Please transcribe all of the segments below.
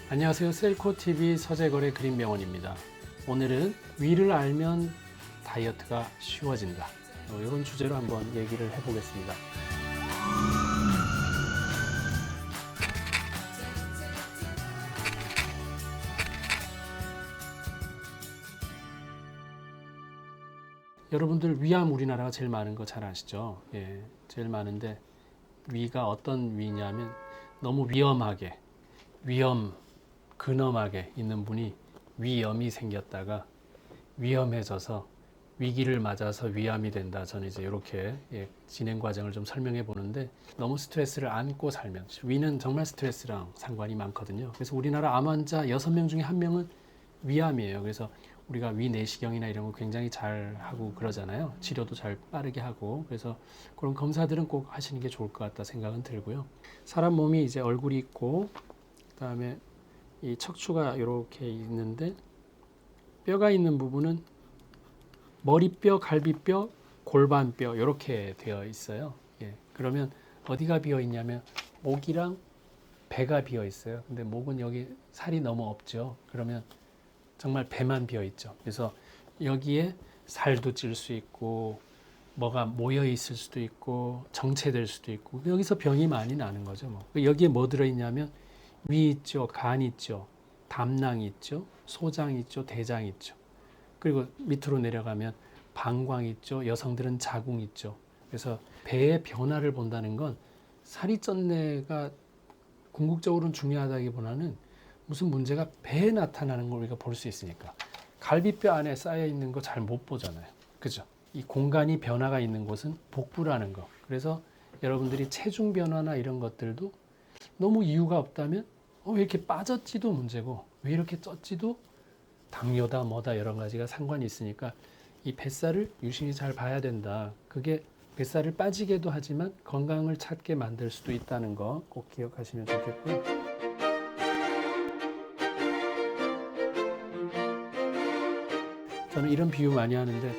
안녕하세요. 셀코TV 서재거래 그린병원입니다. 오늘은 위를 알면 다이어트가 쉬워진다. 이런 주제로 한번 얘기를 해보겠습니다. 여러분들 위암 우리나라가 제일 많은 거 잘 아시죠? 예, 제일 많은데 위가 어떤 위냐면 너무 위험하게 근엄하게 있는 분이 위염이 생겼다가 위험해져서 위기를 맞아서 위암이 된다. 저는 이제 이렇게 진행 과정을 좀 설명해 보는데 너무 스트레스를 안고 살면 위는 정말 스트레스랑 상관이 많거든요. 그래서 우리나라 암 환자 6명 중에 1명은 위암이에요. 그래서 우리가 위 내시경이나 이런 거 굉장히 잘 하고 그러잖아요. 치료도 잘 빠르게 하고. 그래서 그런 검사들은 꼭 하시는 게 좋을 것 같다 생각은 들고요. 사람 몸이 이제 얼굴이 있고 그다음에 이 척추가 이렇게 있는데 뼈가 있는 부분은 머리뼈, 갈비뼈, 골반뼈 이렇게 되어 있어요. 예, 그러면 어디가 비어 있냐면 목이랑 배가 비어 있어요. 근데 목은 여기 살이 너무 없죠. 그러면 정말 배만 비어 있죠. 그래서 여기에 살도 찔 수 있고 뭐가 모여 있을 수도 있고 정체될 수도 있고 여기서 병이 많이 나는 거죠. 뭐. 여기에 뭐 들어 있냐면 위 있죠, 간 있죠, 담낭 있죠, 소장 있죠, 대장 있죠. 그리고 밑으로 내려가면 방광 있죠, 여성들은 자궁 있죠. 그래서 배의 변화를 본다는 건 살이 쪘네가 궁극적으로는 중요하다기보다는 무슨 문제가 배에 나타나는 걸 우리가 볼 수 있으니까. 갈비뼈 안에 쌓여 있는 거 잘 못 보잖아요. 그죠? 이 공간이 변화가 있는 곳은 복부라는 거. 그래서 여러분들이 체중 변화나 이런 것들도 너무 이유가 없다면 왜 이렇게 빠졌지도 문제고 왜 이렇게 쪘지도 당뇨다 뭐다 여러 가지가 상관이 있으니까 이 뱃살을 유심히 잘 봐야 된다. 그게 뱃살을 빠지게도 하지만 건강을 찾게 만들 수도 있다는 거 꼭 기억하시면 좋겠고요. 저는 이런 비유 많이 하는데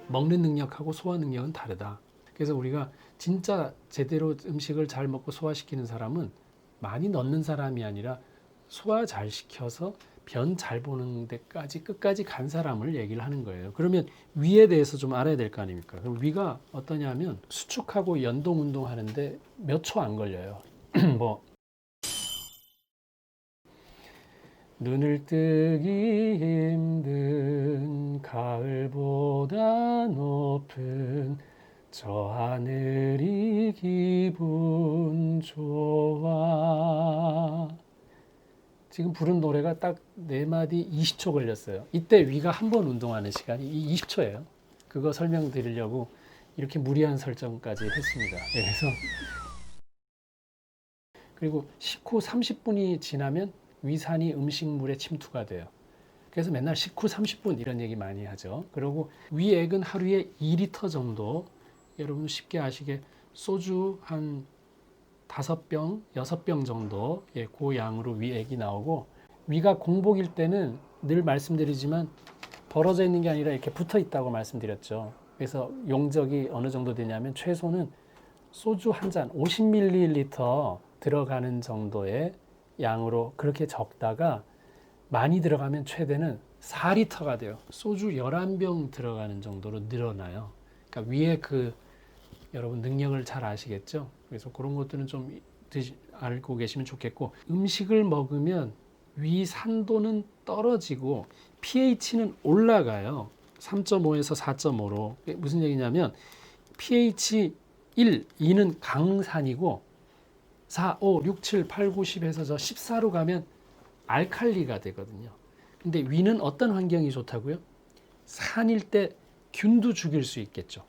먹는 능력하고 소화 능력은 다르다. 그래서 우리가 진짜 제대로 음식을 잘 먹고 소화시키는 사람은 많이 넣는 사람이 아니라 소화 잘 시켜서 변 잘 보는 데까지 끝까지 간 사람을 얘기를 하는 거예요. 그러면 위에 대해서 좀 알아야 될 거 아닙니까? 그럼 위가 어떠냐면 수축하고 연동 운동하는데 몇 초 안 걸려요. 뭐 눈을 뜨기 힘든 가을보다 높은 저 하늘이 기분 좋아. 지금 부른 노래가 딱 4마디 20초 걸렸어요. 이때 위가 한 번 운동하는 시간이 20초예요. 그거 설명드리려고 이렇게 무리한 설정까지 했습니다. 그래서 그리고 식후 30분이 지나면 위산이 음식물에 침투가 돼요. 그래서 맨날 식후 30분 이런 얘기 많이 하죠. 그리고 위액은 하루에 2리터 정도, 여러분 쉽게 아시게 소주 한 5병, 6병 정도 그 양으로 위액이 나오고 위가 공복일 때는 늘 말씀드리지만 벌어져 있는 게 아니라 이렇게 붙어 있다고 말씀드렸죠. 그래서 용적이 어느 정도 되냐면 최소는 소주 한 잔 50ml 들어가는 정도의 양으로 그렇게 적다가 많이 들어가면 최대는 4리터가 돼요. 소주 11병 들어가는 정도로 늘어나요. 그러니까 위에 여러분 능력을 잘 아시겠죠? 그래서 그런 것들은 좀 알고 계시면 좋겠고 음식을 먹으면 위 산도는 떨어지고 pH는 올라가요. 3.5에서 4.5로. 무슨 얘기냐면 pH 1, 2는 강산이고 4, 5, 6, 7, 8, 9, 10에서 저 14로 가면 알칼리가 되거든요. 근데 위는 어떤 환경이 좋다고요? 산일 때 균도 죽일 수 있겠죠.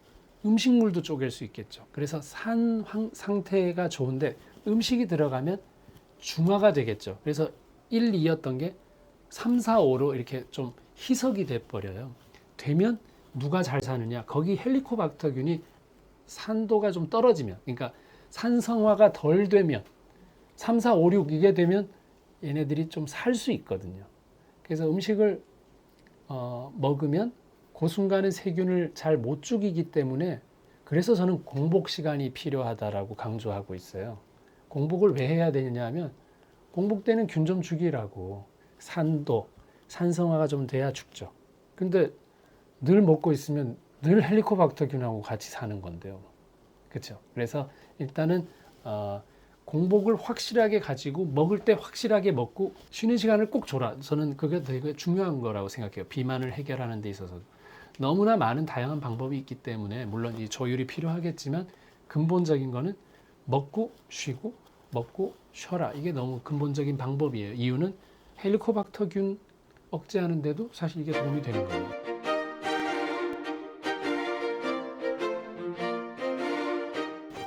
음식물도 쪼갤 수 있겠죠. 그래서 산 상태가 좋은데 음식이 들어가면 중화가 되겠죠. 그래서 1, 2였던 게 3, 4, 5로 이렇게 좀 희석이 돼버려요. 되면 누가 잘 사느냐? 거기 헬리코박터균이 산도가 좀 떨어지면, 그러니까 산성화가 덜 되면 3, 4, 5, 6 이게 되면 얘네들이 좀 살 수 있거든요. 그래서 음식을 먹으면 그 순간에 세균을 잘 못 죽이기 때문에 그래서 저는 공복 시간이 필요하다라고 강조하고 있어요. 공복을 왜 해야 되느냐 하면 공복 때는 균 좀 죽이라고. 산도, 산성화가 좀 돼야 죽죠. 근데 늘 먹고 있으면 늘 헬리코박터균하고 같이 사는 건데요. 그렇죠? 그래서 일단은 공복을 확실하게 가지고 먹을 때 확실하게 먹고 쉬는 시간을 꼭 줘라. 저는 그게 되게 중요한 거라고 생각해요. 비만을 해결하는 데 있어서. 너무나 많은 다양한 방법이 있기 때문에 물론 이 조율이 필요하겠지만 근본적인 거는 먹고 쉬고 먹고 쉬어라. 이게 너무 근본적인 방법이에요. 이유는 헬리코박터균 억제하는데도 사실 이게 도움이 되는 거예요.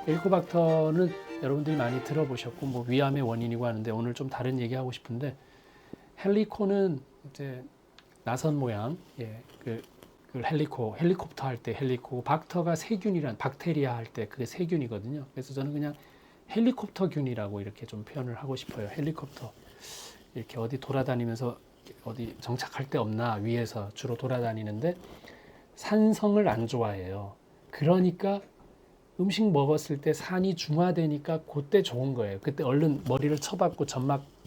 헬리코박터는 여러분들이 많이 들어보셨고 뭐 위암의 원인이고 하는데 오늘 좀 다른 얘기하고 싶은데 헬리코는 이제 나선 모양 그 헬리콥터 할 때 헬리코 박터가 세균이란 박테리아 할 때 그게 세균이거든요. 그래서 저는 그냥 헬리콥터균이라고 이렇게 좀 표현을 하고 싶어요. 헬리콥터 이렇게 어디 돌아다니면서 어디 정착할 데 없나 위에서 주로 돌아다니는데 산성을 안 좋아해요. 그러니까 음식 먹었을 때 산이 중화되니까 그때 좋은 거예요. 그때 얼른 머리를 쳐박고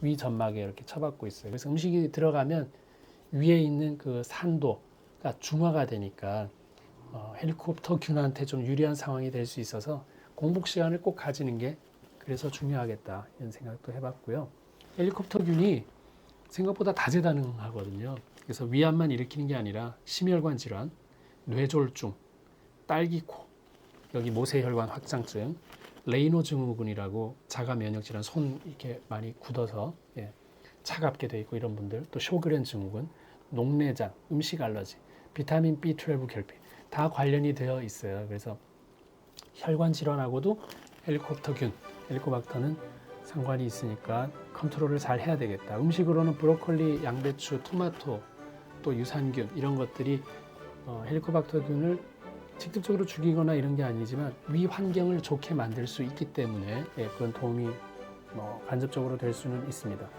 위 점막에 이렇게 쳐박고 있어요. 그래서 음식이 들어가면 위에 있는 그 산도가 중화가 되니까 헬리콥터균한테 좀 유리한 상황이 될 수 있어서 공복 시간을 꼭 가지는 게 그래서 중요하겠다 이런 생각도 해봤고요. 헬리콥터균이 생각보다 다재다능하거든요. 그래서 위암만 일으키는 게 아니라 심혈관 질환, 뇌졸중, 딸기코, 여기 모세혈관 확장증, 레이노 증후군이라고 자가 면역 질환, 손 이렇게 많이 굳어서 차갑게 돼 있고 이런 분들, 또 쇼그렌 증후군, 녹내장, 음식 알러지, 비타민 B12 결핍 다 관련이 되어 있어요. 그래서 혈관 질환하고도 헬리코박터는 상관이 있으니까 컨트롤을 잘 해야 되겠다. 음식으로는 브로콜리, 양배추, 토마토, 또 유산균 이런 것들이 헬리코박터균을 직접적으로 죽이거나 이런 게 아니지만 위 환경을 좋게 만들 수 있기 때문에 그런 도움이 간접적으로 될 수는 있습니다.